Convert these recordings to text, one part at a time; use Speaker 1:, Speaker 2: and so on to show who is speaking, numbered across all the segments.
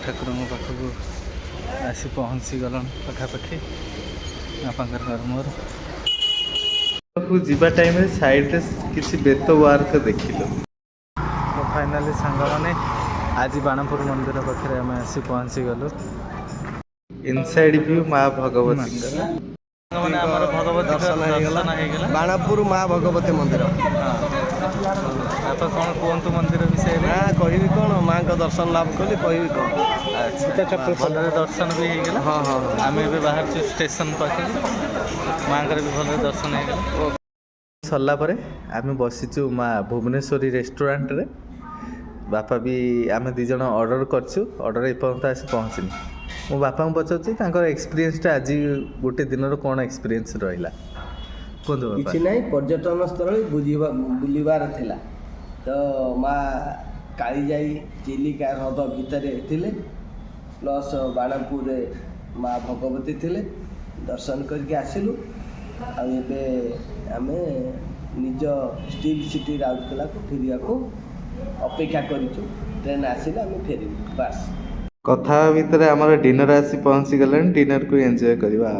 Speaker 1: ठाकुर पाखक आसी पहुँची गल पखापाखि बापार मोर जीवा टाइम साइड किसी बेत वार्क देखिलु तो फाइनाली सांग मैंने आज बाणपुर मंदिर पाखे आम आसी पहुँची गलु इनसाइड व्यू माँ भगवती
Speaker 2: बाणपुर माँ भगवती मंदिर
Speaker 1: आप कौन कहतु मंदिर विषय में
Speaker 2: कहि कौन माँ का दर्शन लाभ कली कहि कौन
Speaker 1: अच्छा भल दर्शन भी हो गला।
Speaker 2: हाँ हाँ
Speaker 1: आम ए बाहर स्टेशन पाखे माँ भी भल दर्शन हो सरला आम बसीचु माँ भुवनेश्वरी रेस्टोरेंट रे बापा भी आम दिज ऑर्डर करछु ऑर्डर एपर्यंत आसी पहुँचनी मो बापा को पचार एक्सपीरियंसटा आज गोटे दिन कौन एक्सपीरियंस रहा कहतु
Speaker 2: किसी नहीं पर्यटन स्थल बुलवार थिला तो माँ कालीजाई चिलिका ह्रद भितर थिले प्लस बाणपुर माँ भगवती थिले दर्शन करके आसिलु आबे आमे निज स्टील सिटी राउरकेला को फेरिया को अपेक्षा करिछु ट्रेन आसिले आमे फेरिबु बस
Speaker 1: कथा भितर आमर डिनर आसी पहुँची गले डिनर को एंजॉय करवा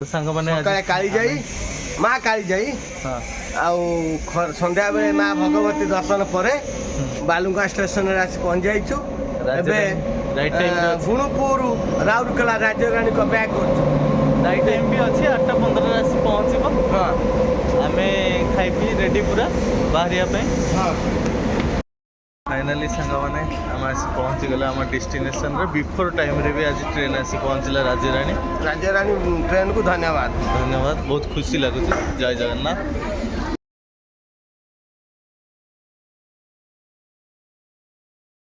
Speaker 1: सांग मैंने
Speaker 2: कालीजाई माँ कालीजाई आउ संध्या बेले माँ भगवती दर्शन पर बालुंगा स्टेशन रे आसी पहुँच जाइछु गुणुपुर राउरकेला राज्यरानी को बैक कर
Speaker 1: राइट टाइम भी अच्छी 8:15 आसी पहुँचब
Speaker 2: हाँ
Speaker 1: आम खाई पी रेडी पूरा बाहर
Speaker 2: हाँ
Speaker 1: फाइनाली सांग मैंने आम आसी पहुँची गले आम डेस्टिनेशन रे बिफोर टाइम रे भी आज ट्रेन आसी पहुँचला राज्यरानी
Speaker 2: ट्रेन को धन्यवाद
Speaker 1: बहुत खुशी लगुच जय जगन्नाथ।